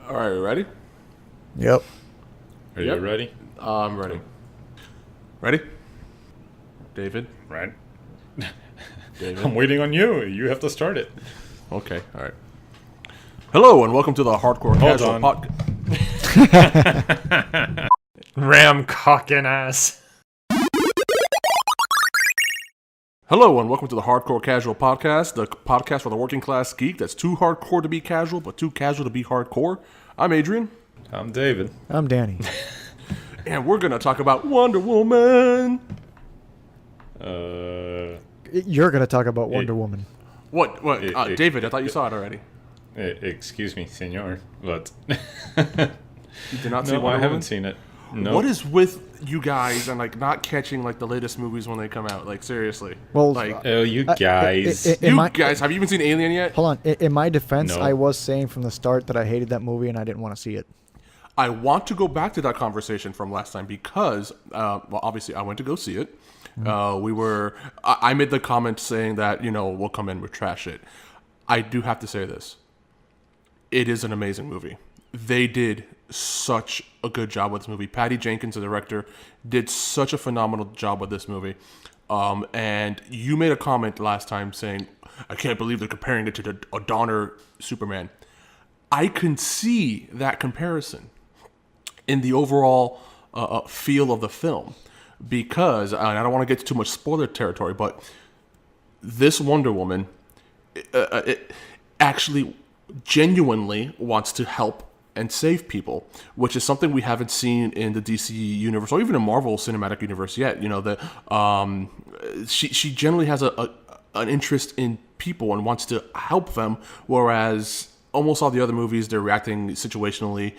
All right, ready? Yep. Are you ready? I'm ready. Ready? David? Right. David? I'm waiting on you. You have to start it. Okay, all right. Hello, and welcome to the Hardcore Hold Casual on. Podcast. Ram cocking ass. Hello, and welcome to the Hardcore Casual Podcast, the podcast for the working class geek that's too hardcore to be casual, but too casual to be hardcore. I'm Adrian, I'm David. I'm Danny. and we're going to talk about Wonder Woman. You're going to talk about Wonder Woman. What? David, I thought you saw it already. Excuse me, senor, but You did not see no, Wonder I Woman? haven't seen it. No. What is with you guys and not catching the latest movies when they come out? Seriously. Well, Oh, you guys. Guys, have you even seen Alien yet? Hold on. In my defense, No. I was saying from the start that I hated that movie and I didn't want to see it. I want to go back to that conversation from last time because, obviously I went to go see it. I made the comment saying that, we'll come in, we'll trash it. I do have to say this. It is an amazing movie. They did such a good job with this movie. Patty Jenkins, the director, did such a phenomenal job with this movie. And you made a comment last time saying, I can't believe they're comparing it to a Donner Superman. I can see that comparison in the overall feel of the film because, and I don't want to get to too much spoiler territory, but this Wonder Woman it actually genuinely wants to help and save people, which is something we haven't seen in the DC universe or even in Marvel Cinematic Universe yet. She generally has an interest in people and wants to help them, whereas almost all the other movies they're reacting situationally.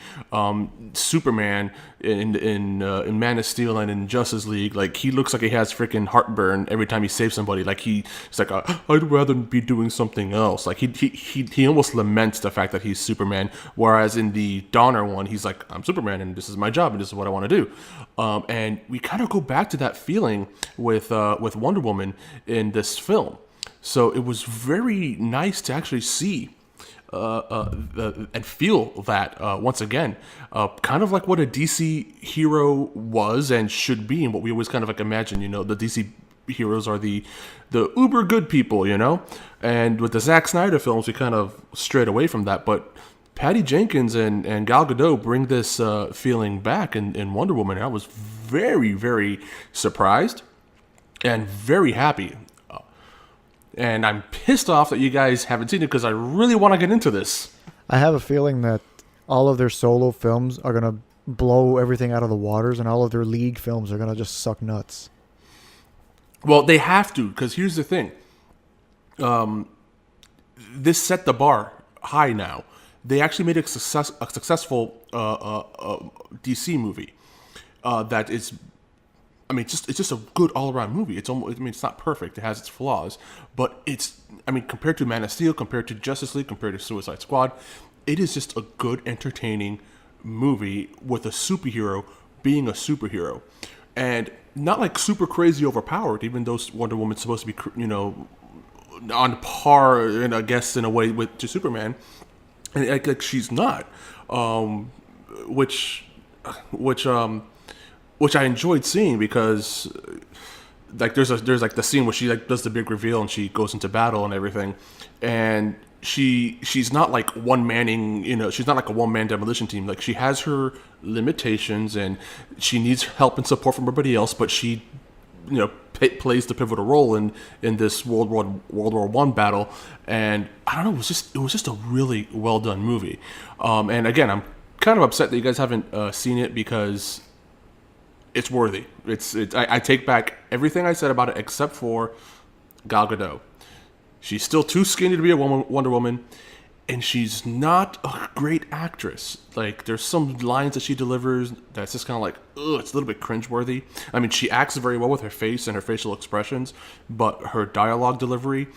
Superman in Man of Steel and in Justice League, he looks like he has freaking heartburn every time he saves somebody. He's like, I'd rather be doing something else. He almost laments the fact that he's Superman. Whereas in the Donner one, he's like, I'm Superman and this is my job and this is what I want to do. And we kind of go back to that feeling with Wonder Woman in this film. So it was very nice to actually see and feel that once again, kind of like what a DC hero was and should be, and what we always kind of imagine. The DC heroes are the uber good people, And with the Zack Snyder films, we kind of strayed away from that. But Patty Jenkins and Gal Gadot bring this feeling back in Wonder Woman. And I was very, very surprised and very happy. And I'm pissed off that you guys haven't seen it because I really want to get into this. I have a feeling that all of their solo films are going to blow everything out of the waters and all of their league films are going to just suck nuts. Well, they have to, because here's the thing. This set the bar high now. They actually made a successful DC movie that is... it's just a good all-around movie. It's not perfect. It has its flaws, but compared to Man of Steel, compared to Justice League, compared to Suicide Squad, it is just a good, entertaining movie with a superhero being a superhero, and not super crazy overpowered. Even though Wonder Woman's supposed to be, on par, and I guess in a way to Superman, and she's not, which I enjoyed seeing because there's the scene where she does the big reveal and she goes into battle and everything, and she's not one manning, she's not like a one man demolition team. She has her limitations and she needs help and support from everybody else, but she plays the pivotal role in this World War I battle. And I don't know, it was just a really well done movie. And again, I'm kind of upset that you guys haven't seen it because it's worthy. I take back everything I said about it except for Gal Gadot. She's still too skinny to be a Wonder Woman, and she's not a great actress. There's some lines that she delivers that's just kind of it's a little bit cringeworthy. She acts very well with her face and her facial expressions, but her dialogue delivery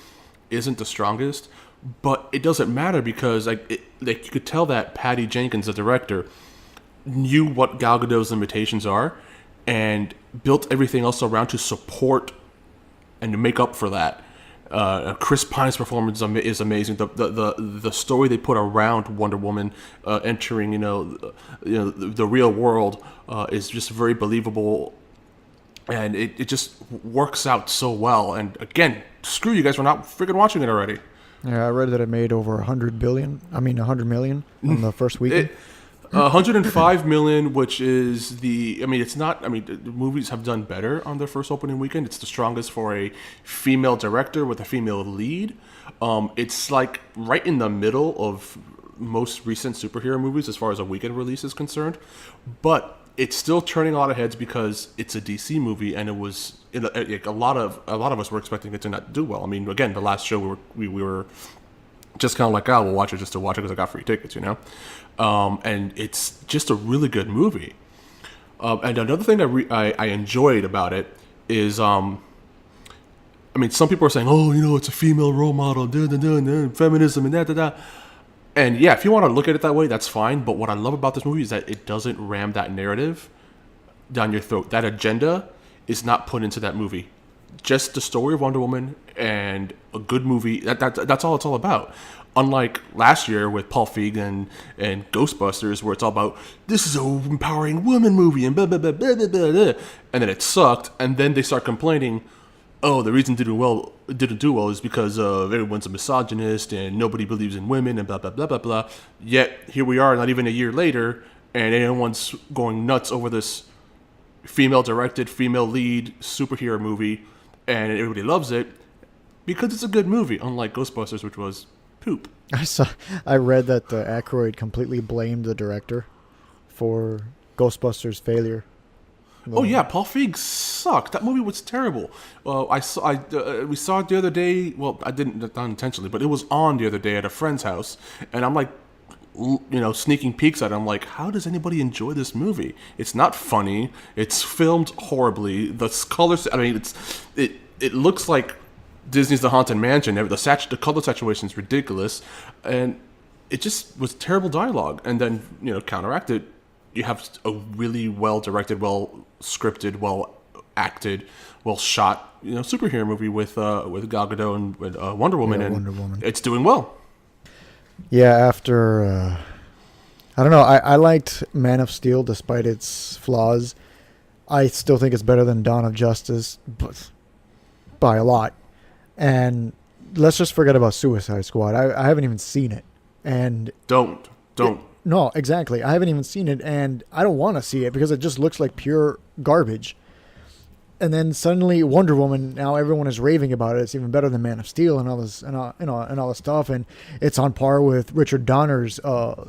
isn't the strongest. But it doesn't matter because you could tell that Patty Jenkins, the director, knew what Gal Gadot's limitations are and built everything else around to support and to make up for that. Chris Pine's performance is amazing. The story they put around Wonder Woman entering the real world is just very believable, and it just works out so well. And again, screw you guys for not freaking watching it already. Yeah, I read that it made over 100 million on the first weekend. 105 million, which is the movies have done better on their first opening weekend. It's the strongest for a female director with a female lead. It's like right in the middle of most recent superhero movies as far as a weekend release is concerned, but it's still turning a lot of heads because it's a DC movie, and it was a lot of us were expecting it to not do well. I mean, again, the last show we were just kind of like, oh, we'll watch it just to watch it because I got free tickets, and it's just a really good movie. And another thing I enjoyed about it is, some people are saying, oh, it's a female role model, feminism and da. And yeah, if you want to look at it that way, that's fine. But what I love about this movie is that it doesn't ram that narrative down your throat. That agenda is not put into that movie. Just the story of Wonder Woman and a good movie. That's all it's all about. Unlike last year with Paul Feig and Ghostbusters, where it's all about this is a empowering woman movie and blah blah blah blah blah blah, and then it sucked, and then they start complaining. Oh, the reason it didn't do well is because everyone's a misogynist and nobody believes in women and blah, blah, blah, blah, blah. Yet, here we are, not even a year later, and everyone's going nuts over this female-directed, female-lead superhero movie, and everybody loves it because it's a good movie, unlike Ghostbusters, which was poop. I read that Aykroyd completely blamed the director for Ghostbusters' failure. Oh yeah, Paul Feig sucked. That movie was terrible. We saw it the other day. Well, I didn't, not intentionally, but it was on the other day at a friend's house, and I'm like, sneaking peeks at it. I'm like, how does anybody enjoy this movie? It's not funny. It's filmed horribly. The colors. It looks like Disney's The Haunted Mansion. The color saturation is ridiculous, and it just was terrible dialogue. And then counteracted. You have a really well-directed, well-scripted, well-acted, well-shot, superhero movie with Gal Gadot and with Wonder Woman, and Wonder Woman. It's doing well. Yeah, after I don't know, I liked Man of Steel despite its flaws. I still think it's better than Dawn of Justice, but by a lot. And let's just forget about Suicide Squad. I haven't even seen it, and Don't. No, exactly. I haven't even seen it, and I don't want to see it because it just looks like pure garbage. And then suddenly Wonder Woman, now everyone is raving about it. It's even better than Man of Steel and all this, and all this stuff. And it's on par with Richard Donner's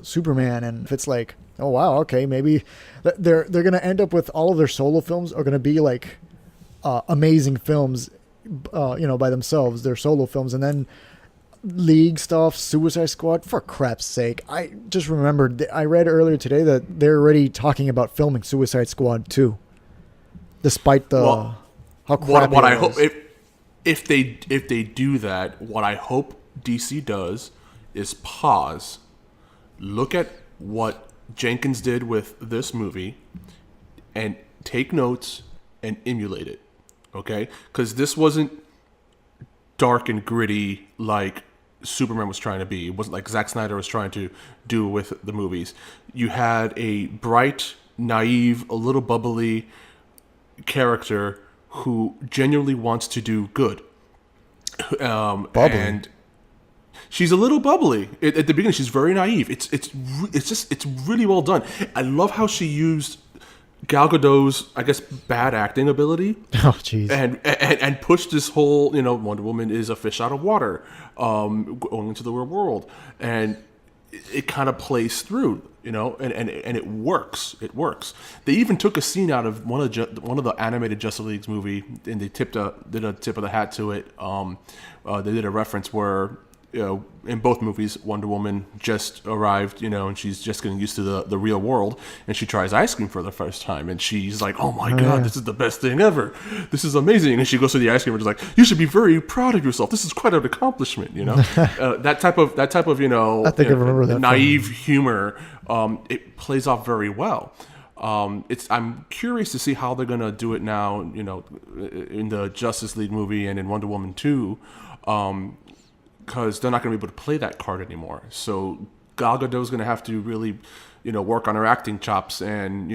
Superman. And if it's like, oh wow, okay, maybe they're gonna end up with all of their solo films are gonna be like amazing films, by themselves. They're solo films, and then League stuff, Suicide Squad, for crap's sake. I just remembered, I read earlier today that they're already talking about filming Suicide Squad 2. Despite how crappy what it I hope is. if they do that, what I hope DC does is pause, look at what Jenkins did with this movie, and take notes and emulate it. Okay? Because this wasn't dark and gritty like Superman was trying to be. It wasn't like Zack Snyder was trying to do with the movies. You had a bright, naive, a little bubbly character who genuinely wants to do good. Bubbly. And she's a little bubbly. At the beginning, she's very naive. It's really well done. I love how she used Gal Gadot's, I guess, bad acting ability. Oh, jeez. And pushed this whole, Wonder Woman is a fish out of water, going into the real world, and it kind of plays through, and it works. It works. They even took a scene out of one of the animated Justice League's movie, and they did a tip of the hat to it. They did a reference where, in both movies, Wonder Woman just arrived, and she's just getting used to the real world, and she tries ice cream for the first time, and she's like, oh my God, this is the best thing ever. This is amazing. And she goes to the ice cream and is like, you should be very proud of yourself. This is quite an accomplishment, that type of, I think I remember that naive humor, it plays off very well. I'm curious to see how they're going to do it now, in the Justice League movie and in Wonder Woman 2. because they're not going to be able to play that card anymore. So Gal Gadot's going to have to really, work on her acting chops, and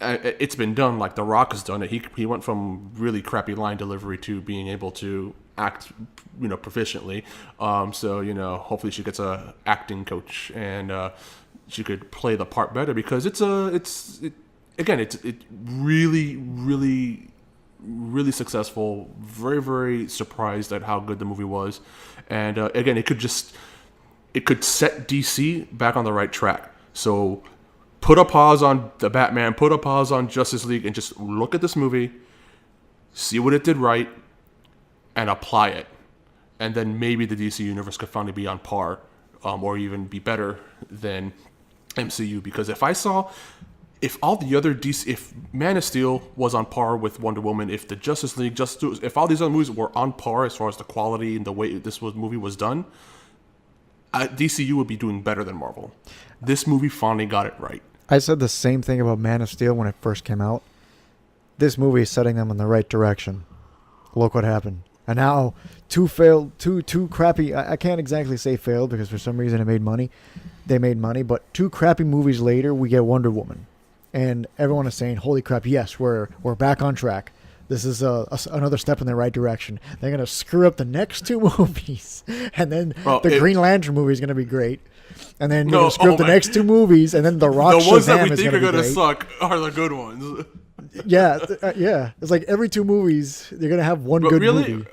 it's been done. Like The Rock has done it. He went from really crappy line delivery to being able to act, proficiently. So hopefully she gets a acting coach, and she could play the part better, because it's really, really, really successful. Very, very surprised at how good the movie was, and again, it could set DC back on the right track. So put a pause on the Batman, put a pause on Justice League, and just look at this movie, see what it did right, and apply it. And then maybe the DC universe could finally be on par, or even be better than MCU. Because if all the other DC, if Man of Steel was on par with Wonder Woman, if the Justice League, if all these other movies were on par as far as the quality and the way movie was done, DCU would be doing better than Marvel. This movie finally got it right. I said the same thing about Man of Steel when it first came out. This movie is setting them in the right direction. Look what happened. And now, two crappy, I can't exactly say failed, because for some reason it made money. They made money, but 2 crappy movies later, we get Wonder Woman. And everyone is saying, holy crap, yes, we're back on track. This is another step in the right direction. They're going to screw up the next 2 movies. And then Green Lantern movie is going to be great. And then you're going to screw up the next 2 movies. And then The Rock Shazam is going to be great. The ones that we think are going to suck are the good ones. Yeah. It's like every 2 movies, you're going to have one good movie.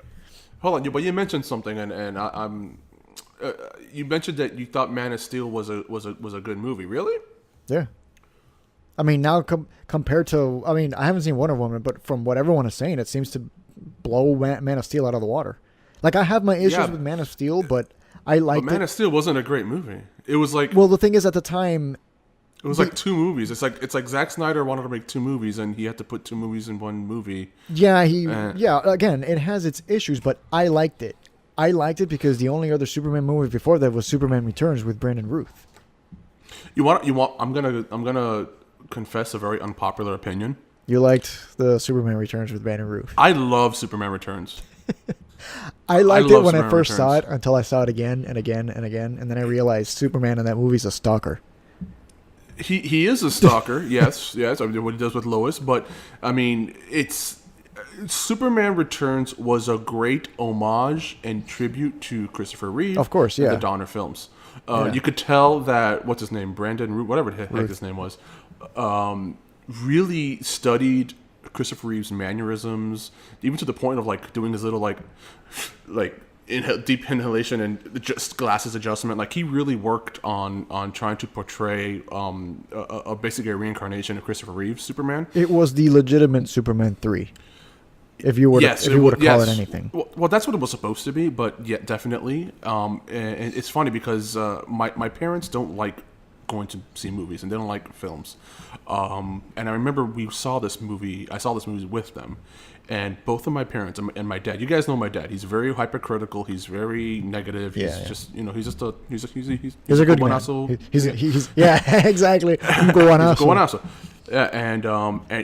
Hold on, but you mentioned something, and I'm. You mentioned that you thought Man of Steel was a good movie. Really? Yeah. I mean, now compared to, I haven't seen Wonder Woman, but from what everyone is saying, it seems to blow Man of Steel out of the water. Like, I have my issues with Man of Steel, but I liked it. But Man of Steel wasn't a great movie. It was like, well, the thing is, at the time, it was like 2 movies. It's like Zack Snyder wanted to make 2 movies, and he had to put 2 movies in one movie. Yeah, again, it has its issues, but I liked it. I liked it because the only other Superman movie before that was Superman Returns with Brandon Routh. I'm gonna confess a very unpopular opinion. You liked the Superman Returns with Brandon Routh. I love Superman Returns. I liked it when I first saw it, until I saw it again and again and again, and then I realized Superman in that movie is a stalker. He is a stalker, yes. I mean, what he does with Lois, but I mean, Superman Returns was a great homage and tribute to Christopher Reeve, of course, yeah, and the Donner films. You could tell that what's his name, Brandon Root, whatever the heck his name was, really studied Christopher Reeve's mannerisms, even to the point of like doing his little like deep inhalation and just glasses adjustment. Like, he really worked on trying to portray basically a reincarnation of Christopher Reeve's Superman. It was the legitimate Superman 3. If you were to call it anything. Well, that's what it was supposed to be, but yeah, definitely. And it's funny because my parents don't like going to see movies, and they don't like films. And I remember I saw this movie with them, and both of my parents and my dad. You guys know my dad. He's very hypercritical. He's very negative. He's a good man. He's exactly. Yeah, and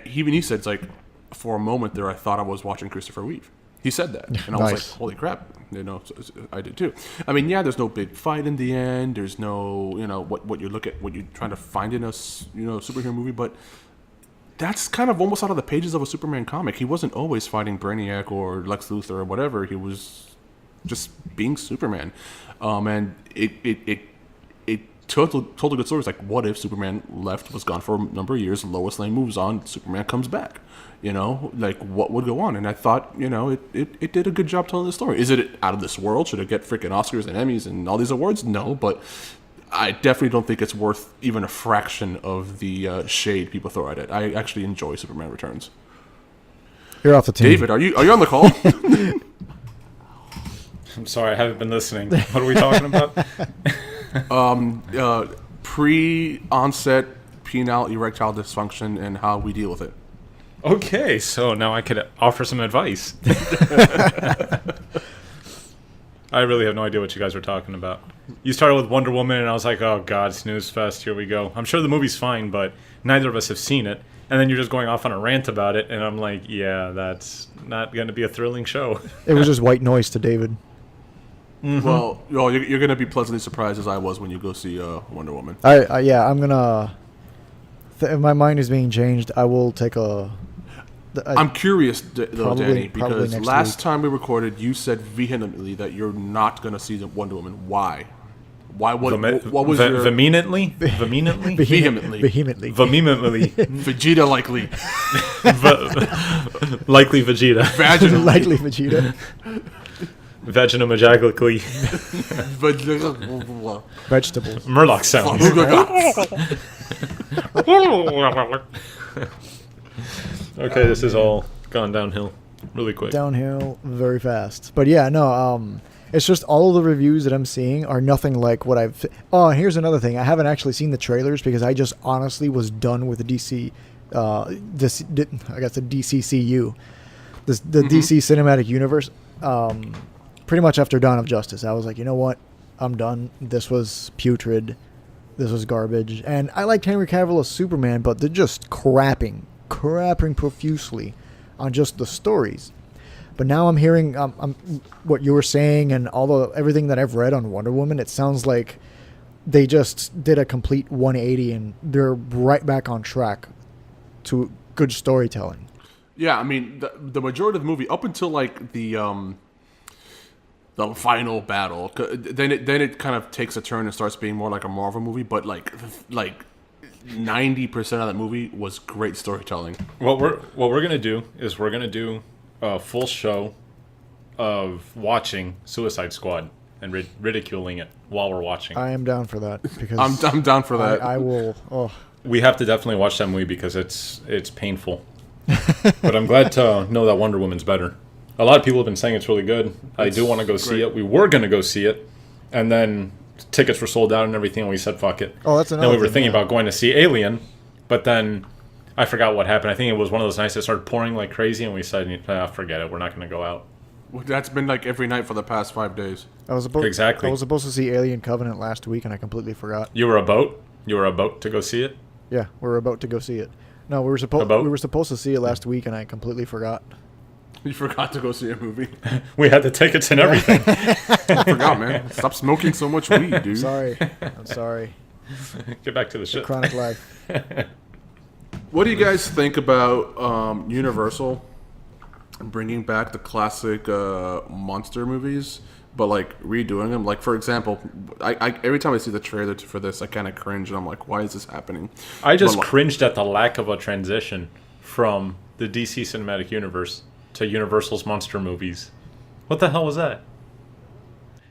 he said, it's like, for a moment there, I thought I was watching Christopher Reeve. He said that, and I was like, "Holy crap!" I did too. I mean, yeah, there's no big fight in the end. There's no, what you're trying to find in a, superhero movie, but that's kind of almost out of the pages of a Superman comic. He wasn't always fighting Brainiac or Lex Luthor or whatever. He was just being Superman, and it told a good story. It's like, what if Superman was gone for a number of years, Lois Lane moves on, Superman comes back? Like, what would go on? And I thought, it did a good job telling the story. Is it out of this world? Should it get freaking Oscars and Emmys and all these awards? No, but I definitely don't think it's worth even a fraction of the shade people throw at it. I actually enjoy Superman Returns. You're off the team. David, are you on the call? I'm sorry, I haven't been listening. What are we talking about? Pre-onset penile erectile dysfunction and how we deal with it. Okay, so now I could offer some advice. I really have no idea what you guys were talking about. You started with Wonder Woman, and I was like, oh god, snooze fest, here we go. I'm sure the movie's fine, but neither of us have seen it. And then you're just going off on a rant about it, and I'm like, yeah, that's not going to be a thrilling show. It was just white noise to David. Well, you're gonna be pleasantly surprised as I was when you go see Wonder Woman. I'm gonna. If my mind is being changed, I will take a. I'm curious though, Danny, probably because next last week. time we recorded, you said vehemently that you're not gonna see the Wonder Woman. Why? Why? What was your vehemently? Vehemently? vehemently? Vehemently. Vehemently. Vegeta likely, Likely Vegeta. vaginally, Likely Vegeta. Vaginomagically. Vegetables. Murloc sounds. Okay, this is all gone downhill really quick. Downhill very fast. But yeah, no, it's just all of the reviews that I'm seeing are nothing like what I've. Oh, and here's another thing. I haven't actually seen the trailers because I just honestly was done with the DC. I guess the DCCU, the DC Cinematic Universe. Pretty much after Dawn of Justice, I was like, you know what? I'm done. This was putrid. This was garbage. And I liked Henry Cavill as Superman, but they're just crapping profusely on just the stories. But now I'm hearing what you were saying and everything that I've read on Wonder Woman. It sounds like they just did a complete 180 and they're right back on track to good storytelling. Yeah, I mean the majority of the movie up until like the final battle, then it kind of takes a turn and starts being more like a Marvel movie. But like 90% of that movie was great storytelling. What we're gonna do is we're gonna do a full show of watching Suicide Squad and ridiculing it while we're watching. I am down for that because I'm down for that. I will. Oh, We have to definitely watch that movie because it's painful. But I'm glad to know that Wonder Woman's better. A lot of people have been saying it's really good. I do want to go see it. We were going to go see it, and then tickets were sold out and everything, and we said, fuck it. Oh, that's another Then we were thing, thinking yeah. about going to see Alien, but then I forgot what happened. I think it was one of those nights that started pouring like crazy, and we said, forget it. We're not going to go out. That's been like every night for the past 5 days. Exactly. I was supposed to see Alien Covenant last week, and I completely forgot. You were about to go see it? Yeah, we were about to go see it. No, we were supposed to see it last week, and I completely forgot. You forgot to go see a movie. We had the tickets and everything. I forgot, man. Stop smoking so much weed, dude. I'm sorry. Get back to the shit. Chronic life. What do you guys think about Universal bringing back the classic monster movies, but like redoing them? Like, for example, I every time I see the trailer for this, I kind of cringe, and I'm like, why is this happening? I just cringed at the lack of a transition from the DC Cinematic Universe to Universal's monster movies. What the hell was that?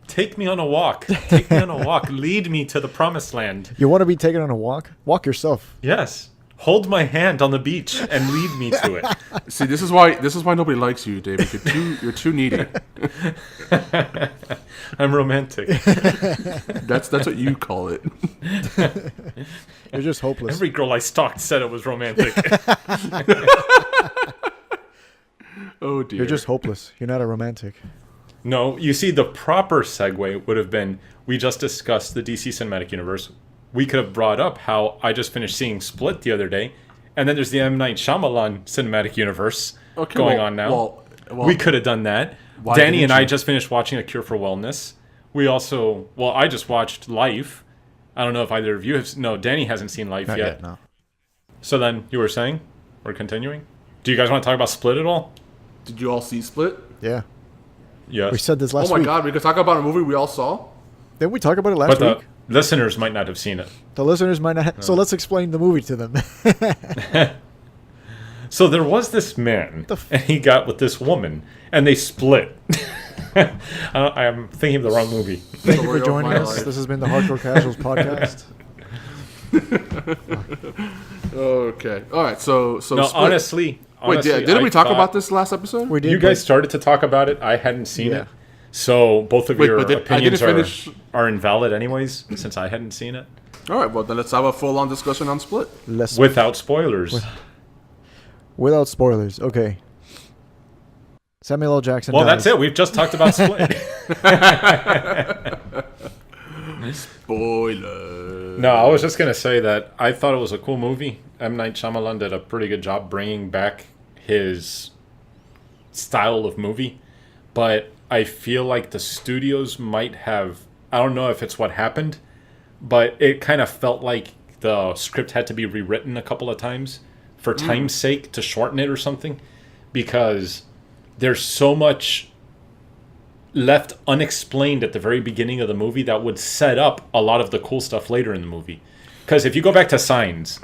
Take me on a walk. Take me on a walk. Lead me to the promised land. You want to be taken on a walk? Walk yourself. Yes. Hold my hand on the beach and lead me to it. See, this is why nobody likes you, David. You're too needy. I'm romantic. That's what you call it. You're just hopeless. Every girl I stalked said it was romantic. Oh dear. You're just hopeless. You're not a romantic. No, you see, the proper segue would have been, we just discussed the DC Cinematic Universe. We could have brought up how I just finished seeing Split the other day, and then there's the M. Night Shyamalan Cinematic Universe going on now. Well, we could have done that. Why Danny didn't and I you? just finished watching A Cure for Wellness. We also, I just watched Life. I don't know if either of you have. No, Danny hasn't seen Life Not yet. yet, no. So then, you were saying? We're continuing? Do you guys want to talk about Split at all? Did you all see Split? Yeah. Yes. We said this last Oh my week. god, we could talk about a movie we all saw? Didn't we talk about it But last week? the listeners might not have seen it. The listeners might not. So let's explain the movie to them. So there was this man, and he got with this woman, and they split. I'm thinking of the wrong movie. Thank you Story for of joining my us. life. This has been the Hardcore Casuals podcast. Okay. All right. So No, Split. honestly, Wait, didn't we talk about this last episode? We did. You guys started to talk about it. I hadn't seen Yeah. it. So both of Wait, your but I opinions didn't finish. are invalid anyways, since I hadn't seen it. All right. Well, then let's have a full-on discussion on Split. Without spoilers. Without spoilers. Okay. Samuel L. Jackson. Well, dies. that's it. We've just talked about Split. Spoiler. No, I was just going to say that I thought it was a cool movie. M. Night Shyamalan did a pretty good job bringing back his style of movie. But I feel like the studios might have, I don't know if it's what happened, but it kind of felt like the script had to be rewritten a couple of times for time's sake to shorten it or something, because there's so much left unexplained at the very beginning of the movie that would set up a lot of the cool stuff later in the movie. Because if you go back to Signs,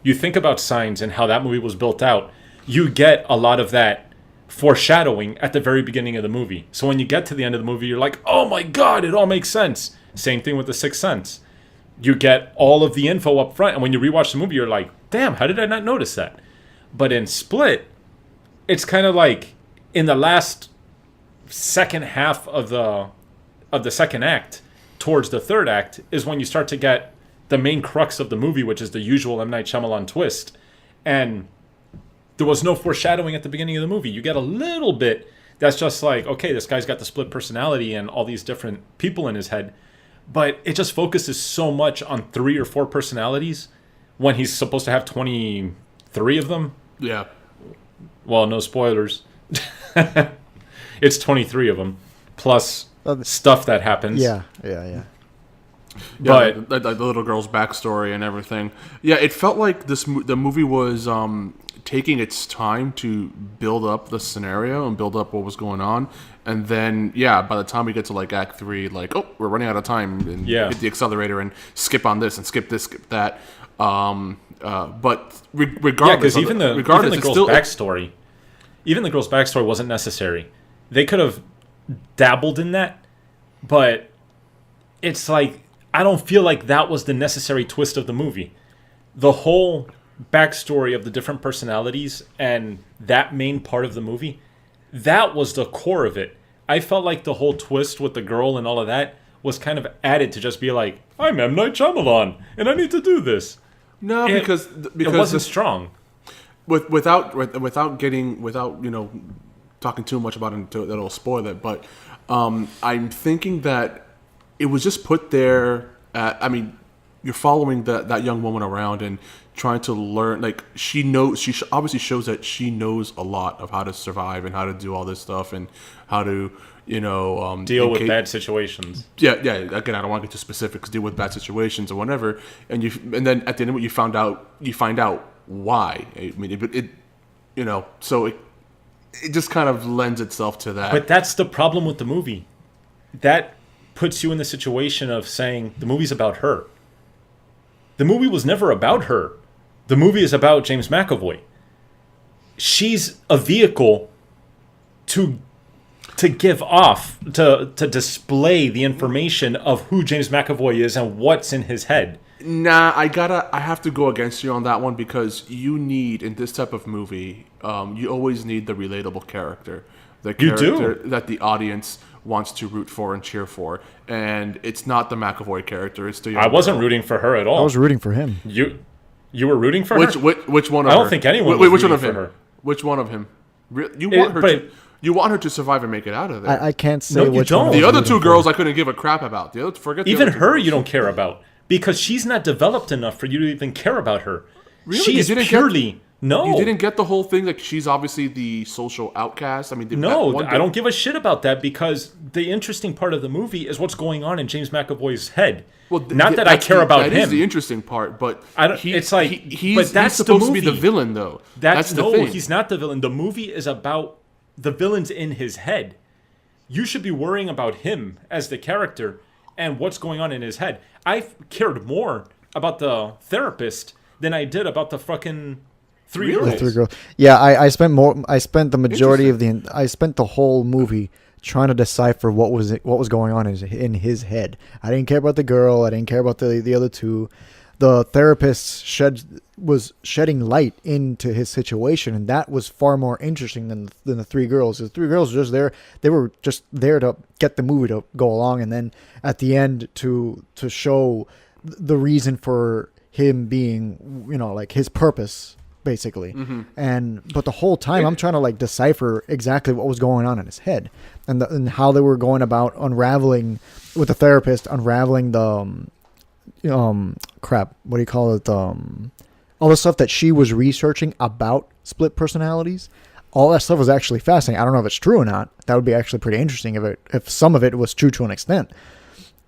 you think about Signs and how that movie was built out, you get a lot of that foreshadowing at the very beginning of the movie. So when you get to the end of the movie, you're like, oh my God, it all makes sense. Same thing with The Sixth Sense. You get all of the info up front, and when you rewatch the movie, you're like, damn, how did I not notice that? But in Split, it's kind of like in the last second half of the second act towards the third act is when you start to get the main crux of the movie, which is the usual M. Night Shyamalan twist. And there was no foreshadowing at the beginning of the movie. You get a little bit that's just like, okay, this guy's got the split personality and all these different people in his head. But it just focuses so much on 3 or 4 personalities when he's supposed to have 23 of them. Yeah. Well, no spoilers. It's 23 of them, plus stuff that happens. Yeah. But the little girl's backstory and everything. Yeah, it felt like the movie was taking its time to build up the scenario and build up what was going on. And then, by the time we get to like Act 3, like, oh, we're running out of time, and hit the accelerator and skip on this and skip this, skip that. But regardless, because even the girl's backstory wasn't necessary. They could have dabbled in that, but it's like, I don't feel like that was the necessary twist of the movie. The whole backstory of the different personalities and that main part of the movie, that was the core of it. I felt like the whole twist with the girl and all of that was kind of added to just be like, I'm M. Night Shyamalan, and I need to do this. No, because it wasn't strong. Without talking too much about it, that'll spoil it. But I'm thinking that it was just put there. You're following that young woman around and trying to learn. Like, she obviously shows that she knows a lot of how to survive and how to do all this stuff and how to deal with bad situations. Yeah. Again, I don't want to get too specific. Deal with bad situations or whatever. And then at the end of it, you find out why. I mean, so it just kind of lends itself to that. But that's the problem with the movie. That puts you in the situation of saying the movie's about her. The movie was never about her. The movie is about James McAvoy. She's a vehicle to give off, to display the information of who James McAvoy is and what's in his head. Nah, I have to go against you on that one, because you need, in this type of movie, you always need the relatable character. The character that the audience wants to root for and cheer for. And it's not the McAvoy character, it's the young I wasn't girl. Rooting for her at all. I was rooting for him. You were rooting for her? Which one of her? I don't think anyone was rooting for her. Which one of him? You want her to survive and make it out of there. I can't say which don't. one. The other two girls I couldn't give a crap about. Even her you don't care about, because she's not developed enough for you to even care about her. Really? She is purely... No. You didn't get the whole thing? Like, she's obviously the social outcast? I mean... I don't give a shit about that, because the interesting part of the movie is what's going on in James McAvoy's head. Well, not that I care about him. That is the interesting part, but... It's like... He's supposed to be the villain, though. That's the thing. He's not the villain. The movie is about the villains in his head. You should be worrying about him as the character and what's going on in his head. I cared more about the therapist than I did about the fucking... Three girls. Yeah, I spent the majority of I spent the whole movie trying to decipher what was going on in his head. I didn't care about the girl. I didn't care about the other two. The therapist was shedding light into his situation, and that was far more interesting than the 3 girls. The 3 girls were just there. They were just there to get the movie to go along, and then at the end to show the reason for him being, like his purpose. Basically. But the whole time I'm trying to like decipher exactly what was going on in his head and how they were going about unraveling with the therapist, unraveling the all the stuff that she was researching about split personalities. all that stuff was actually fascinating. I don't know if it's true or not. That would be actually pretty interesting if some of it was true to an extent.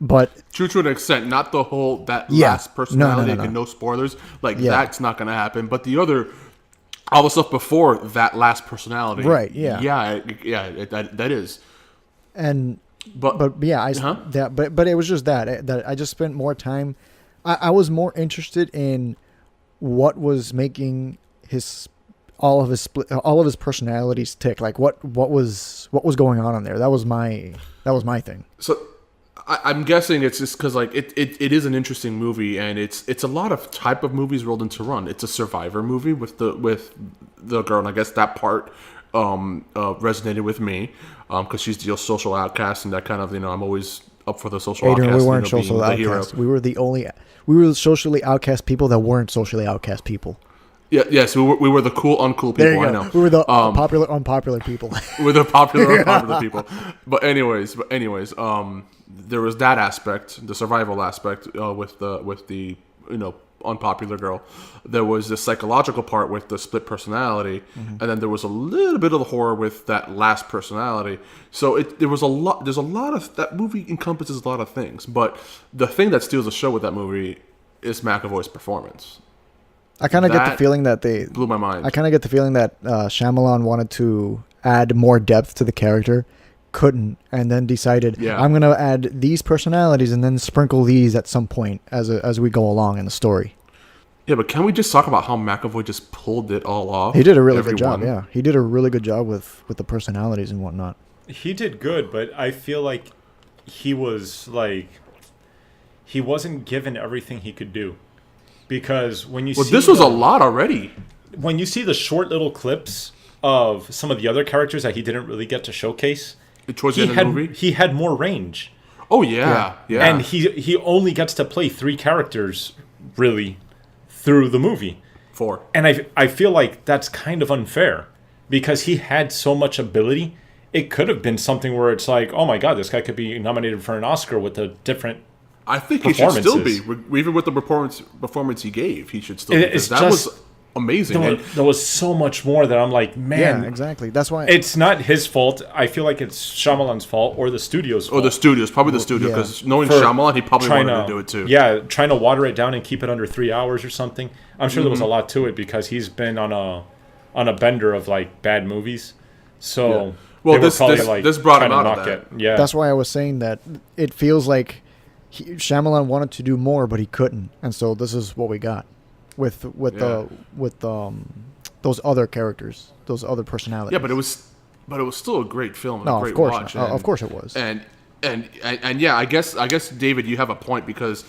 But true to an extent, not the whole Yeah. last personality. No. And no spoilers. Like Yeah. that's not going to happen. But the other, all the stuff before that last personality, Right, yeah. that is. and But yeah, Uh-huh. but it was just that I just spent more time. I was more interested in what was making all of his personalities tick. Like what was going on in there. That was my thing. So I'm guessing it's just because like it is an interesting movie, and it's a lot of type of movies rolled into one. It's a survivor movie with the girl, and I guess that part resonated with me because she's the social outcast, and that kind of, I'm always up for the social Adrian, outcast. we weren't being social the hero. outcasts. We were the socially outcast people that weren't socially outcast people. Yeah, yes, we were the cool uncool people. There you go. I know. We were the popular unpopular people. We're the popular unpopular people. But anyways, there was that aspect, the survival aspect with the unpopular girl. There was the psychological part with the split personality, and then there was a little bit of the horror with that last personality. So there's a lot of that movie encompasses a lot of things. But the thing that steals the show with that movie is McAvoy's performance. I kind of get the That feeling that they blew my mind. I kind of get the feeling that Shyamalan wanted to add more depth to the character, couldn't, and then decided, Yeah. I'm going to add these personalities and then sprinkle these at some point as we go along in the story. Yeah, but can we just talk about how McAvoy just pulled it all off? He did a really good job, Everyone. yeah. He did a really good job with the personalities and whatnot. He did good, but I feel like he wasn't given everything he could do. Because when you see This was a lot already. when you see the short little clips of some of the other characters that he didn't really get to showcase, Towards the end of the movie? he had more range. Oh, yeah. And he only gets to play 3 characters, really, through the movie. 4. And I feel like that's kind of unfair. Because he had so much ability, it could have been something where it's like, oh my god, this guy could be nominated for an Oscar with a different... I think he should still be. Even with the performance he gave, he should still be. It's That just- was amazing. There was so much more that I'm like, man... Yeah, exactly. That's why It's not his fault. I feel like it's Shyamalan's fault or the studio's fault. Or the studios. Probably the studio. yeah. Because knowing For Shyamalan, he probably trying wanted to do it too. Yeah, trying to water it down and keep it under 3 hours or something. I'm sure there was a lot to it because he's been on a bender of like bad movies. So Yeah. Well, they were this- probably, this- like, this brought him trying to out of knock that. it. Yeah, that's why I was saying that it feels like Shyamalan wanted to do more, but he couldn't, and so this is what we got with those other characters, those other personalities. Yeah, but it was still a great film and No, a of great course watch. not. And, Of course it was. And yeah, I guess David, you have a point because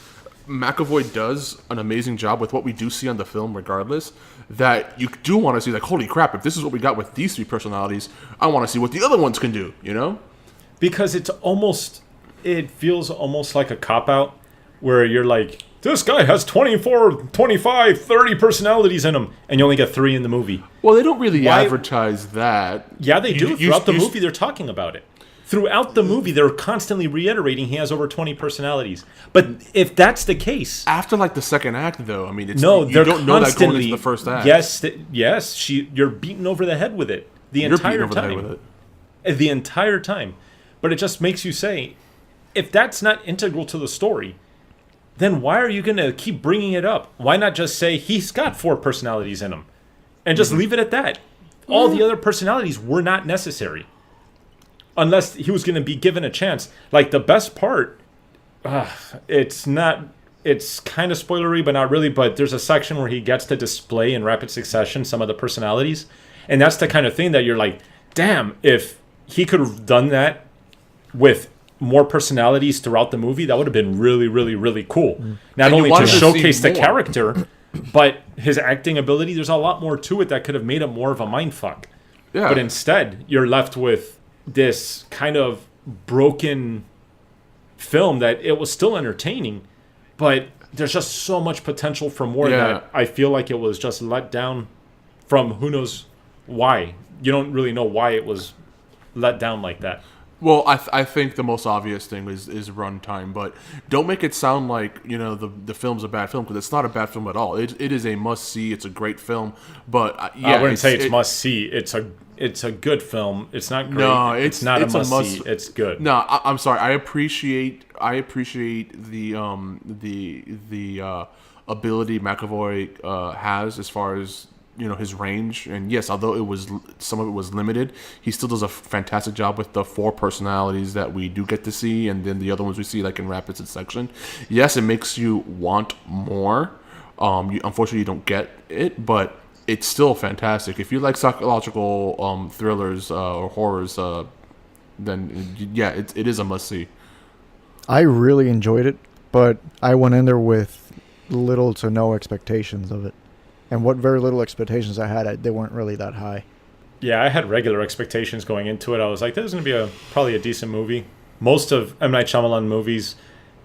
McAvoy does an amazing job with what we do see on the film, regardless. That you do want to see, like, holy crap! If this is what we got with these 3 personalities, I want to see what the other ones can do. because it feels almost like a cop out where you're like, this guy has 24, 25, 30 personalities in him, and you only get 3 in the movie. Well, they don't really Why- advertise that. Yeah, they do. You- Throughout the you- movie, they're talking about it. Throughout the movie, they're constantly reiterating he has over 20 personalities. But if that's the case, After like the second act, though, I mean, it's no, you they're don't know that going constantly. into the first act. Yes, you're beaten over the head with it the You're entire beating over the time. head with it. The entire time. But it just makes you say, if that's not integral to the story, then why are you going to keep bringing it up? Why not just say he's got 4 personalities in him and just leave it at that? All the other personalities were not necessary unless he was going to be given a chance. Like the best part, it's kind of spoilery, but not really. But there's a section where he gets to display in rapid succession some of the personalities. And that's the kind of thing that you're like, damn, if he could have done that with more personalities throughout the movie, that would have been really, really, really cool. Not And you only to wanted to see showcase the more. character, but his acting ability. There's a lot more to it that could have made it more of a mindfuck. Yeah. But instead, you're left with this kind of broken film that it was still entertaining, but there's just so much potential for more Yeah. that I feel like it was just let down from who knows why. You don't really know why it was let down like that. Well, I think the most obvious thing is runtime, but don't make it sound like the film's a bad film, because it's not a bad film at all. It is a must see. It's a great film, but I wouldn't say it's must see. It's a good film. It's not great. No, it's not a it's a must must- see. It's good. No, I'm sorry. I appreciate the ability McAvoy has as far as his range. And yes, although some of it was limited, he still does a fantastic job with the 4 personalities that we do get to see, and then the other ones we see like in rapid succession. Yes, it makes you want more. Unfortunately, you don't get it, but it's still fantastic. If you like psychological thrillers or horrors, then yeah, it is a must see. I really enjoyed it, but I went in there with little to no expectations of it. And what very little expectations I had, they weren't really that high. Yeah, I had regular expectations going into it. I was like, this is going to be probably a decent movie. Most of M. Night Shyamalan movies,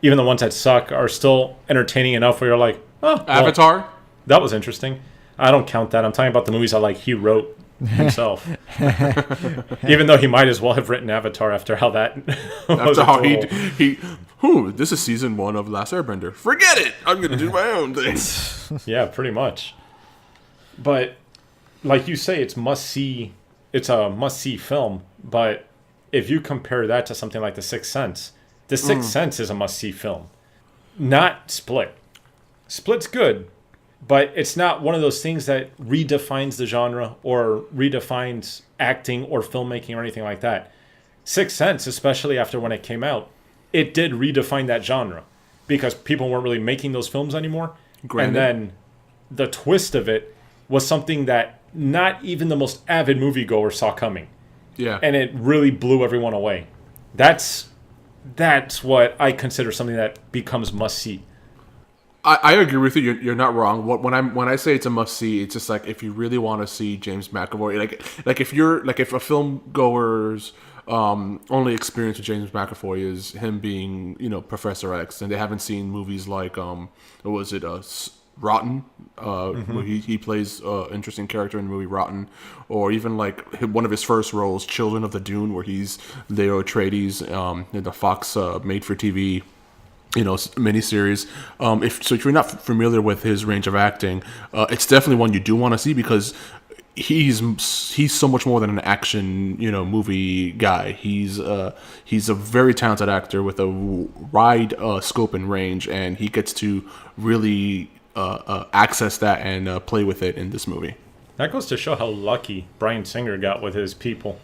even the ones that suck, are still entertaining enough where you're like, oh, well, Avatar? that was interesting. I don't count that. I'm talking about the movies he wrote himself. Even though he might as well have written Avatar after how that was. After how this is season 1 of Last Airbender. Forget it! I'm going to do my own thing. Yeah, pretty much. But like you say, it's must-see. It's a must-see film. But if you compare that to something like The Sixth Sense, The Sixth Sense is a must-see film. Not Split. Split's good, but it's not one of those things that redefines the genre or redefines acting or filmmaking or anything like that. Sixth Sense, especially after when it came out, it did redefine that genre because people weren't really making those films anymore. Granted. And then the twist of it was something that not even the most avid moviegoer saw coming. Yeah. And it really blew everyone away. That's what I consider something that becomes must-see. I agree with you. You're not wrong. When I say it's a must see, it's just like if you really want to see James McAvoy, like if a film goer's only experience with James McAvoy is him being Professor X, and they haven't seen movies like what was it Rotten, where he plays an interesting character in the movie Rotten, or even like one of his first roles, Children of the Dune, where he's Leo Atreides in the Fox made-for-TV miniseries. If you're not familiar with his range of acting, it's definitely one you do want to see because he's so much more than an action movie guy. He's a very talented actor with a wide scope and range, and he gets to really access that and play with it in this movie. That goes to show how lucky Bryan Singer got with his people.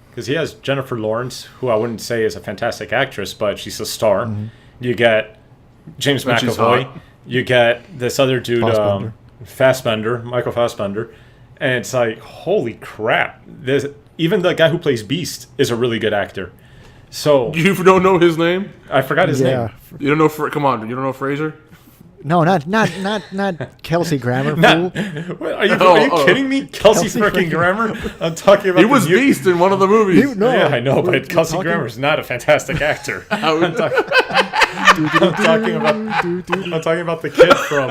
Because he has Jennifer Lawrence, who I wouldn't say is a fantastic actress, but she's a star. Mm-hmm. You get James McAvoy. You get this other dude, Michael Fassbender. And it's like, holy crap. Even the guy who plays Beast is a really good actor. So you don't know his name? I forgot his name. You don't know? Come on, you don't know Fraser? No, not Kelsey Grammer. Fool. Are you kidding me? Kelsey freaking Grammer? I'm talking about. He was Beast in one of the movies. Yeah, I know, but Kelsey Grammer is not a fantastic actor. I'm talking about the kid from.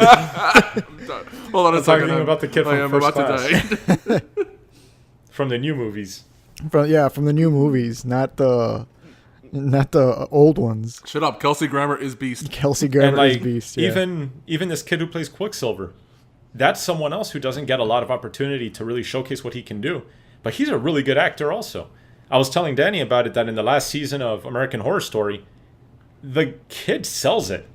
Hold on a second. Talking about the kid from First Class. Die. From the new movies. From the new movies, not the old ones. Shut up. Kelsey Grammer is Beast. Kelsey Grammer is Beast. Yeah. Even this kid who plays Quicksilver, that's someone else who doesn't get a lot of opportunity to really showcase what he can do. But he's a really good actor also. I was telling Danny about it that in the last season of American Horror Story, the kid sells it.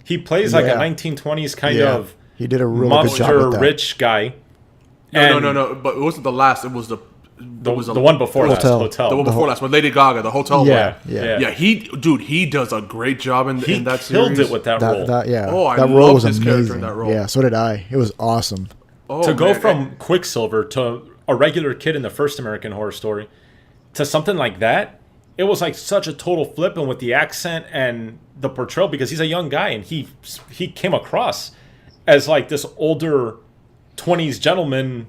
He plays like a 1920s kind of he did a really monster good job with that. Rich guy. No. But it wasn't the last. It was the one before that. Hotel. The one before last with Lady Gaga, the hotel. Yeah. He does a great job in that series. He killed it with that role. That role was amazing. Character in that role. Yeah, so did I. It was awesome. Go from Quicksilver to a regular kid in the first American Horror Story to something like that, it was like such a total flip, and with the accent and the portrayal, because he's a young guy and he came across as like this older 20s gentleman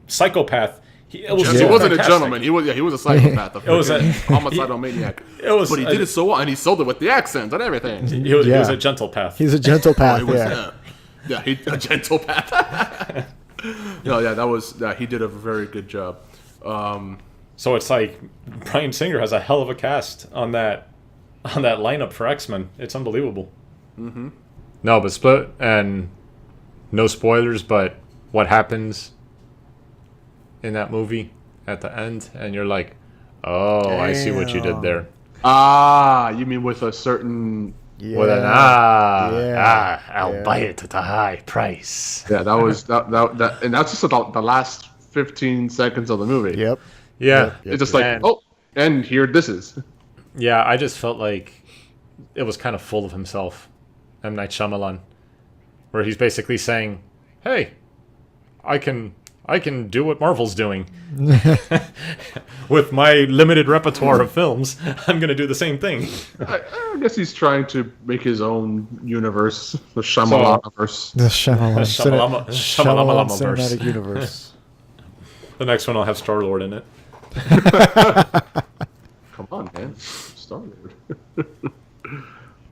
psychopath. He wasn't a gentleman. He was a psychopath. It was a homicidal maniac. But he did it so well, and he sold it with the accent and everything. He was a gentle path. He's a gentle path. A gentle path. He did a very good job. So it's like Bryan Singer has a hell of a cast on that lineup for X-Men. It's unbelievable. Mm-hmm. No, but Split, and no spoilers, but what happens in that movie at the end, and you're like, oh, I see what you did there. You mean with a certain... Yeah. With an I'll buy it at a high price. Yeah, that was that, and that's just about the last 15 seconds of the movie. Yep. Yeah. It's just like, and here this is. Yeah, I just felt like it was kind of full of himself, M. Night Shyamalan, where he's basically saying, hey, I can do what Marvel's doing. With my limited repertoire of films, I'm going to do the same thing. I guess he's trying to make his own universe, the Shyamalan-verse. The Shyamalan Shyamalan cinematic universe. The next one will have Star-Lord in it. Come on, man. Star-Lord.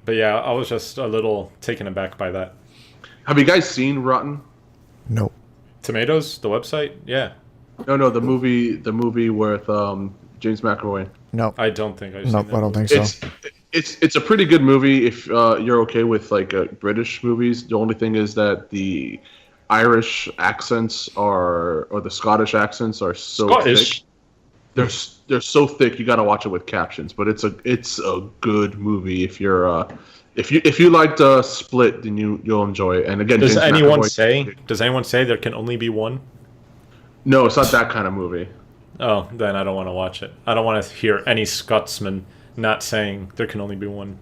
But yeah, I was just a little taken aback by that. Have you guys seen Rotten? No. Tomatoes, the website? Yeah. No, the movie with James McAvoy. No. I don't think I've seen Nope, that. I don't think so. It's a pretty good movie if you're okay with like British movies. The only thing is that the Irish accents or the Scottish accents are so thick. They're so thick you got to watch it with captions. But it's a good movie if you're if you liked Split, then you'll enjoy it. And again, Does James anyone McAvoy, say there can only be one? No, it's not that kind of movie. Oh, then I don't want to watch it. I don't want to hear any Scotsman not saying there can only be one.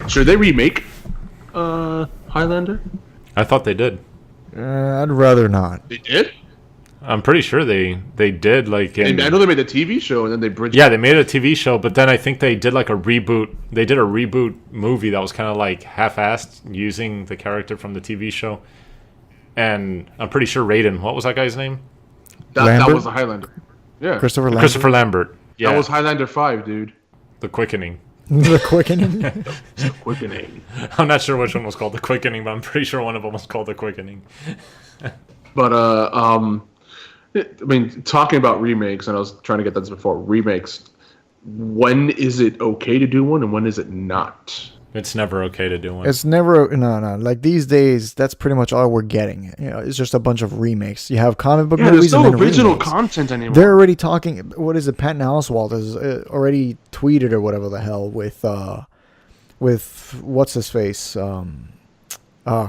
Should they remake Highlander? I thought they did. I'd rather not. They did? I'm pretty sure they did. Like, I know they made the TV show and then they bridged. Yeah, they made a TV show, but then I think they did like a reboot. They did a reboot movie that was kind of like half-assed, using the character from the TV show. And I'm pretty sure Raiden. What was that guy's name? That was the Highlander. Yeah, Christopher Lambert. Yeah, that was Highlander 5, dude. The Quickening. The Quickening. The Quickening. I'm not sure which one was called The Quickening, but I'm pretty sure one of them was called The Quickening. But I mean, talking about remakes, and I was trying to get this before. Remakes. When is it okay to do one, and when is it not? It's never okay to do one. It's never no. Like these days, that's pretty much all we're getting. You know, it's just a bunch of remakes. You have comic book movies. There's no and then original remakes. content anymore. They're already talking. What is it? Patton Oswalt has already tweeted or whatever the hell with what's his face? Oh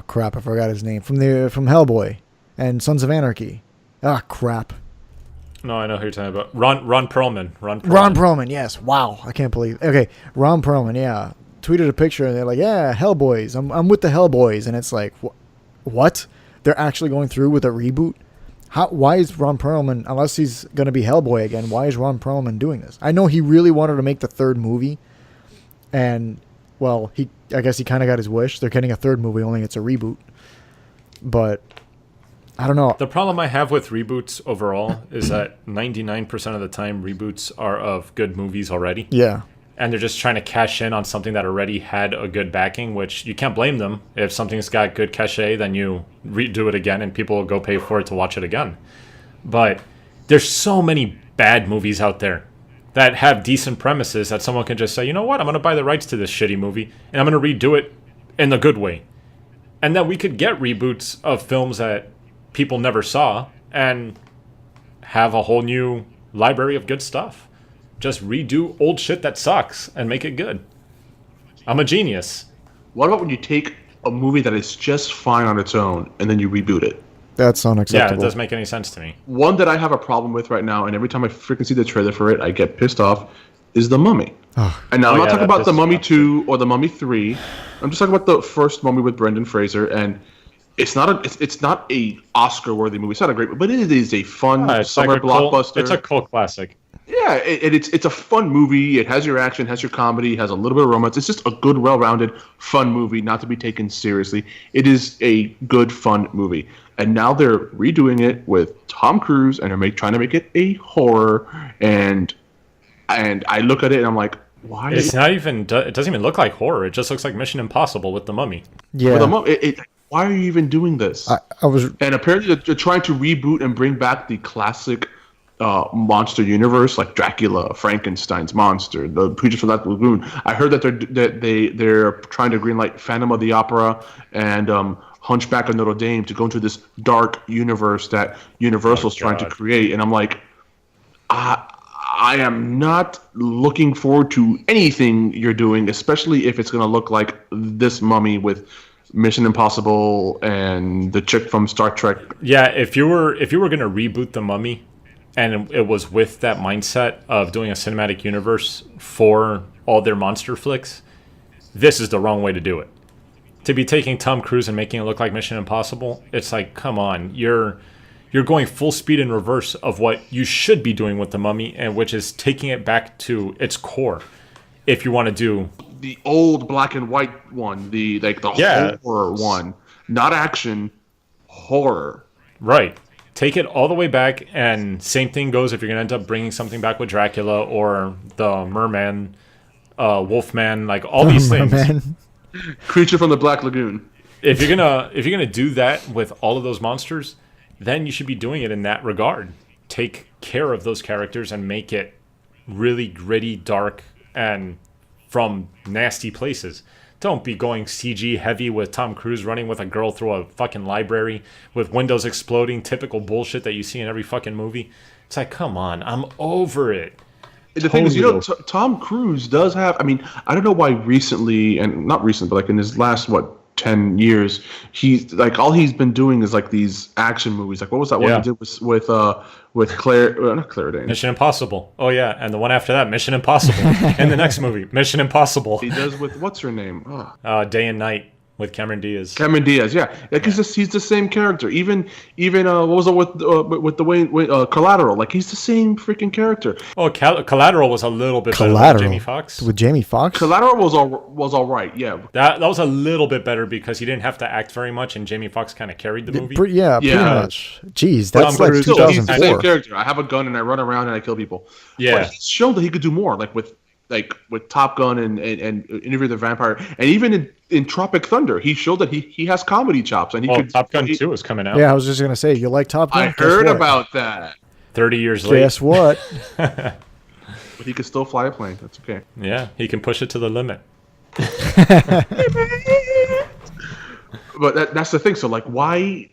crap! I forgot his name from Hellboy and Sons of Anarchy. Ah crap. No, I know who you're talking about. Ron Perlman. Ron Perlman. Yes. Wow. I can't believe. Okay, Ron Perlman. Yeah. Tweeted a picture and they're like, yeah, Hellboys. I'm with the Hellboys, and it's like, what? They're actually going through with a reboot? Why is Ron Perlman, unless he's going to be Hellboy again, why is Ron Perlman doing this? I know he really wanted to make the third movie, and well, I guess he kind of got his wish. They're getting a third movie, only it's a reboot. But I don't know. The problem I have with reboots overall is that 99% of the time reboots are of good movies already. Yeah. And they're just trying to cash in on something that already had a good backing, which you can't blame them. If something's got good cachet, then you redo it again and people will go pay for it to watch it again. But there's so many bad movies out there that have decent premises that someone can just say, you know what, I'm going to buy the rights to this shitty movie and I'm going to redo it in the good way. And then we could get reboots of films that people never saw and have a whole new library of good stuff. Just redo old shit that sucks and make it good. I'm a genius. What about when you take a movie that is just fine on its own and then you reboot it? That's unacceptable. Yeah, it doesn't make any sense to me. One that I have a problem with right now, and every time I freaking see the trailer for it, I get pissed off, is The Mummy. And now I'm not talking about The Mummy 2 or The Mummy 3. I'm just talking about the first Mummy with Brendan Fraser, and it's not a Oscar-worthy movie. It's not a great, but it is a fun summer blockbuster. It's a cult classic. Yeah, it's a fun movie. It has your action, has your comedy, has a little bit of romance. It's just a good, well-rounded, fun movie, not to be taken seriously. It is a good, fun movie. And now they're redoing it with Tom Cruise, and they're trying to make it a horror. And I look at it, and I'm like, why? It's not even. It doesn't even look like horror. It just looks like Mission Impossible with the Mummy. Yeah. With the Mummy, why are you even doing this? I was. And apparently they're trying to reboot and bring back the classic monster universe, like Dracula, Frankenstein's monster, the creatures from that lagoon. I heard that they're trying to greenlight Phantom of the Opera and Hunchback of Notre Dame to go into this dark universe that Universal's trying to create. And I'm like, I am not looking forward to anything you're doing, especially if it's going to look like this Mummy with Mission Impossible and the chick from Star Trek. Yeah, if you were going to reboot the Mummy, and it was with that mindset of doing a cinematic universe for all their monster flicks, this is the wrong way to do it. To be taking Tom Cruise and making it look like Mission Impossible, it's like, come on, you're going full speed in reverse of what you should be doing with the Mummy, and which is taking it back to its core. If you want to do the old black and white one, the horror one, not action, horror. Right. Take it all the way back, and same thing goes if you're going to end up bringing something back with Dracula or the Merman, Wolfman, like all these things. Creature from the Black Lagoon. If you're gonna do that with all of those monsters, then you should be doing it in that regard. Take care of those characters and make it really gritty, dark, and from nasty places. Don't be going CG heavy with Tom Cruise running with a girl through a fucking library with windows exploding, typical bullshit that you see in every fucking movie. It's like, come on, I'm over it. The thing is, Tom Cruise does have, I mean, I don't know why recently, and not recent, but like in his last, 10 years, he's like, all he's been doing is like these action movies. Like, what was that one he did with Claire, not Claire Danes? Mission Impossible. Oh, yeah. And the one after that, Mission Impossible. And the next movie, Mission Impossible. He does with, what's her name? Day and Night with Cameron Diaz. Yeah. Like, he's the same character. Even what was it with the way Collateral? Like, he's the same freaking character. Oh, Collateral was a little bit better than Jamie Foxx. With Jamie Foxx? Collateral was all right, yeah. That was a little bit better because he didn't have to act very much, and Jamie Foxx kind of carried the movie. Pretty much. Jeez, that's like 2004. He's the same character. I have a gun and I run around and I kill people. Yeah. But he's shown that he could do more, like with Top Gun and Interview with the Vampire, and even in Tropic Thunder, he showed that he has comedy chops. And Top Gun 2 is coming out. Yeah, I was just gonna say, you like Top Gun? I heard about that. 30 years later. Guess what? But he could still fly a plane. That's okay. Yeah, he can push it to the limit. But that's the thing. So, like, why?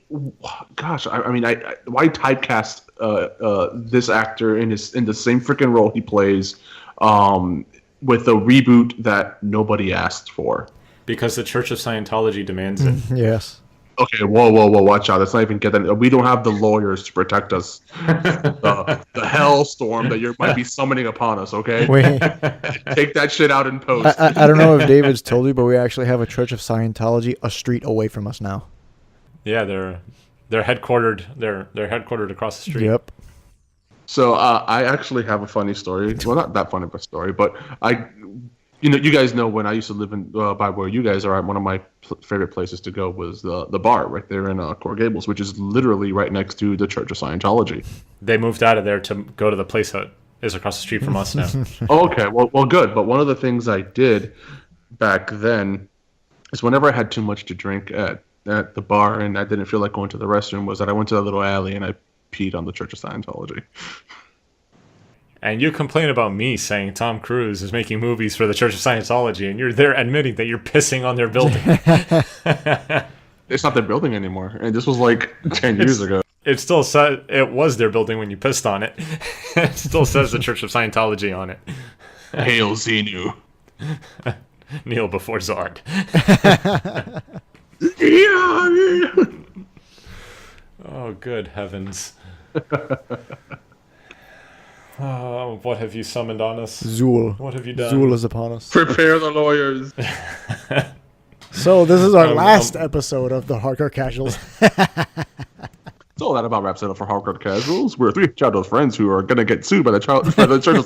Gosh, why typecast this actor in the same freaking role he plays? With a reboot that nobody asked for. Because the Church of Scientology demands it. Yes. Okay, whoa, watch out. Let's not even get that. We don't have the lawyers to protect us. The hellstorm that you might be summoning upon us, okay? Wait. Take that shit out in post. I don't know if David's told you, but we actually have a Church of Scientology a street away from us now. Yeah, they're headquartered. They're headquartered across the street. Yep. So I actually have a funny story. Well, not that funny of a story, but you guys know when I used to live in by where you guys are at, one of my favorite places to go was the bar right there in Coral Gables, which is literally right next to the Church of Scientology. They moved out of there to go to the place that is across the street from us now. Okay, well, good. But one of the things I did back then is whenever I had too much to drink at the bar and I didn't feel like going to the restroom, was that I went to that little alley and I peed on the Church of Scientology. And you complain about me saying Tom Cruise is making movies for the Church of Scientology, and you're there admitting that you're pissing on their building. It's not their building anymore, and this was like 10 years ago. It still says it was their building when you pissed on it. It still says the Church of Scientology on it. Hail Xenu. Kneel before Zard. Oh, good heavens. Oh, what have you summoned on us? Zool. What have you done? Zool is upon us. Prepare the lawyers. So this is our last episode of the Hardcore Casuals. So that about wraps it up for Hardcore Casuals. We're three childhood friends who are going to get sued by the Church of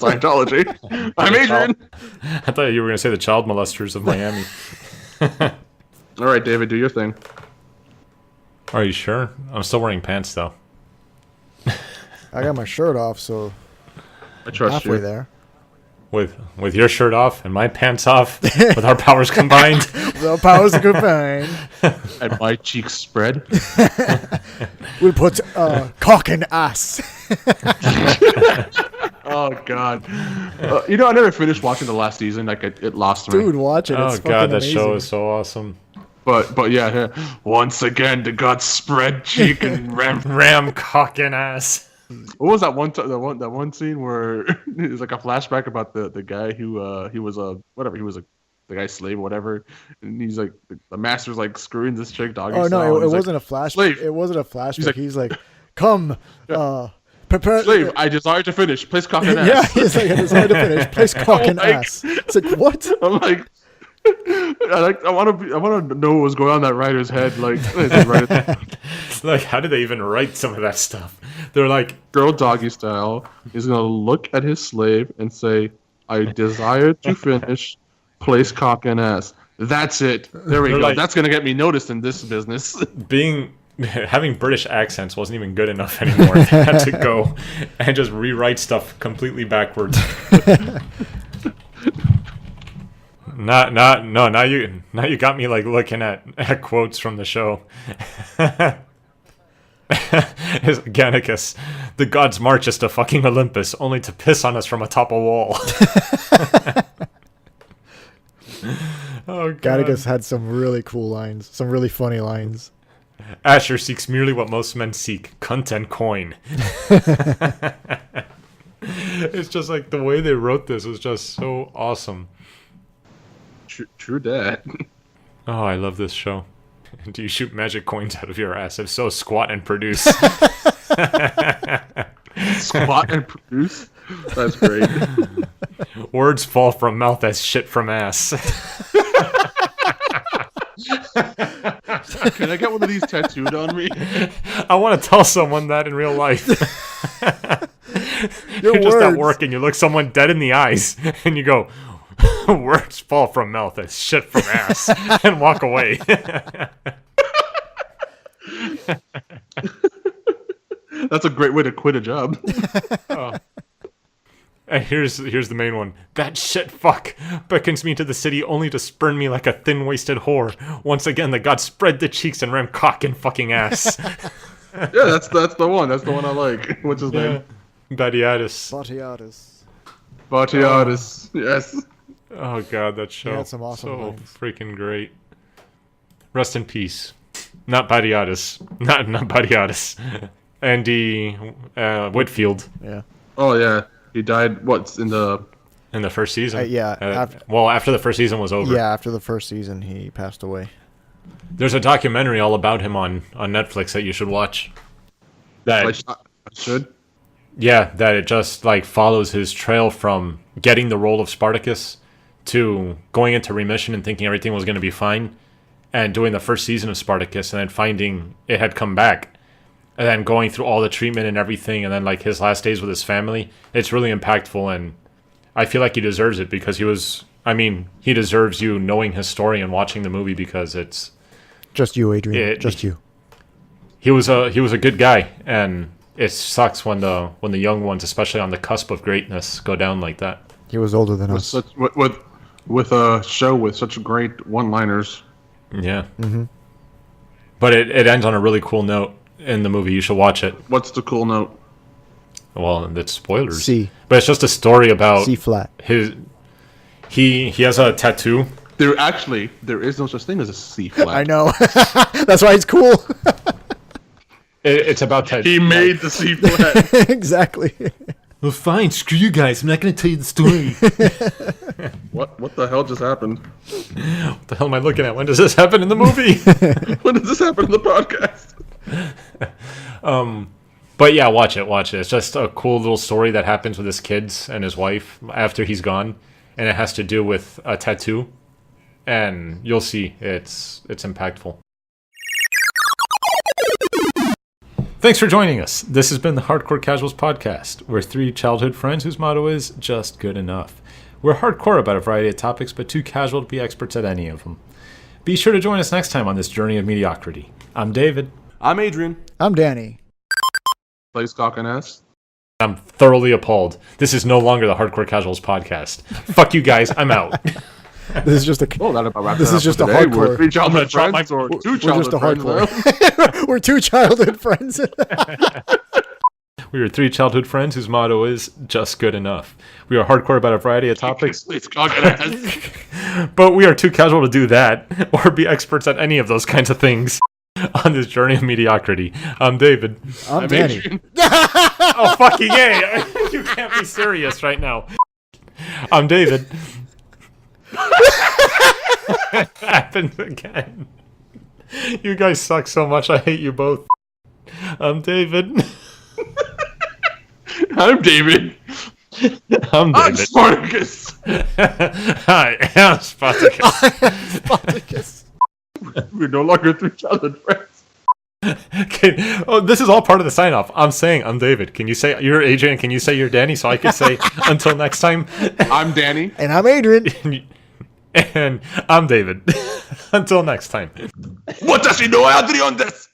Scientology. I'm Adrian. I thought you were going to say the child molesters of Miami. All right, David, do your thing. Are you sure? I'm still wearing pants, though. I got my shirt off, so I trust halfway you. there. with your shirt off and my pants off, with our powers combined. The powers combined. And my cheeks spread. We'll put cock in ass. Oh God! You know, I never finished watching the last season. Like it lost me. Dude, watch it. Oh It's God, that amazing. show is so awesome. But yeah, once again the gods spread cheek and ram. Ram cock and ass. What was that one? That one scene where it was like a flashback about the guy who he was a whatever he was a the guy's slave or whatever, and he's like the master's like screwing this chick doggy Oh style, no, and it he's wasn't like, a flashback. Slave. It wasn't a flashback. like- He's like, "Come, prepare." Slave, I desire to finish. Place cock and Yeah, ass. he's like, "It's hard to finish. Place cock and like- ass." It's like, what? I'm like, I want to know what was going on in that writer's head. Like, Like, how did they even write some of that stuff? They're like, girl doggy style. He's gonna look at his slave and say, "I desire to finish. Place cock and ass." That's it. There we They're go. like- That's gonna get me noticed in this business. having British accents wasn't even good enough anymore. They had to go and just rewrite stuff completely backwards. Now you got me like looking at quotes from the show. Is Gannicus, the gods march us to fucking Olympus, only to piss on us from atop a wall. Oh God. Gattagus had some really cool lines, some really funny lines. Asher seeks merely what most men seek, cunt and coin. It's just like the way they wrote this was just so awesome. True that. Oh, I love this show. Do you shoot magic coins out of your ass? If so, squat and produce. Squat and produce. That's great. Words fall from mouth as shit from ass. Can I get one of these tattooed on me? I want to tell someone that in real life. Your You're just at words. work and you look someone dead in the eyes and you go, words fall from mouth as shit from ass, and walk away. That's a great way to quit a job. And here's the main one. That shit fuck beckons me to the city only to spurn me like a thin-waisted whore. Once again, the gods spread the cheeks and ram cock and fucking ass. Yeah, that's the one. That's the one I like. What's his name? Badiatus. Batiatus. Batiatus. Yes. Oh god, that show. He had some awesome so lines. freaking great. Rest in peace. Not Badiatus. Not Badiatus. Andy Whitfield Yeah. Oh yeah. He died. What's in the? in the first season. Yeah, after the first season was over. Yeah, after the first season, he passed away. There's a documentary all about him on Netflix that you should watch. I should. Yeah, that it just like follows his trail from getting the role of Spartacus to going into remission and thinking everything was going to be fine, and doing the first season of Spartacus and then finding it had come back, and then going through all the treatment and everything, and then like his last days with his family. It's really impactful, and I feel like he deserves it because he deserves you knowing his story and watching the movie because it's Just you, Adrian. Just you. he was a good guy, and it sucks when the young ones, especially on the cusp of greatness, go down like that. He was older than With us. such with a show with such great one-liners. Yeah. Mm-hmm. But it ends on a really cool note in the movie. You should watch it. What's the cool note? Well, that's spoilers. C. But it's just a story about C flat. he has a tattoo. There is no such thing as a C flat. I know. That's why he's cool. It's about He made the C flat. Exactly. Well, fine. Screw you guys. I'm not going to tell you the story. What the hell just happened? What the hell am I looking at? When does this happen in the movie? When did this happen in the podcast? But yeah, watch it. It's just a cool little story that happens with his kids and his wife after he's gone, and it has to do with a tattoo, and you'll see it's impactful. Thanks for joining us. This has been the Hardcore Casuals Podcast. We're three childhood friends whose motto is just good enough. We're hardcore about a variety of topics, but too casual to be experts at any of them. Be sure to join us next time on this journey of mediocrity. I'm David. I'm Adrian. I'm Danny. Place cock and ass. I'm thoroughly appalled. This is no longer the Hardcore Casuals podcast. Fuck you guys. I'm out. This is just a. Well, that about wraps This it is up just for a today. hardcore. We're three childhood drop friends, or two We're just a childhood friends. hardcore. We're two childhood friends. We are three childhood friends whose motto is just good enough. We are hardcore about a variety of topics, Please, cock it ass. but we are too casual to do that or be experts at any of those kinds of things on this journey of mediocrity. I'm David. I'm Danny. Adrian. Oh, fucking yay! You can't be serious right now. I'm David. It happens again. You guys suck so much. I hate you both. I'm David. I'm David. I'm I'm David. Spartacus. Hi, I'm Spartacus. Spartacus. We're no longer three childhood friends. Okay. Oh, this is all part of the sign off. I'm saying I'm David. Can you say you're Adrian? Can you say you're Danny? So I can say until next time. I'm Danny. And I'm Adrian. And I'm David. Until next time. What does he know, Adrian? This.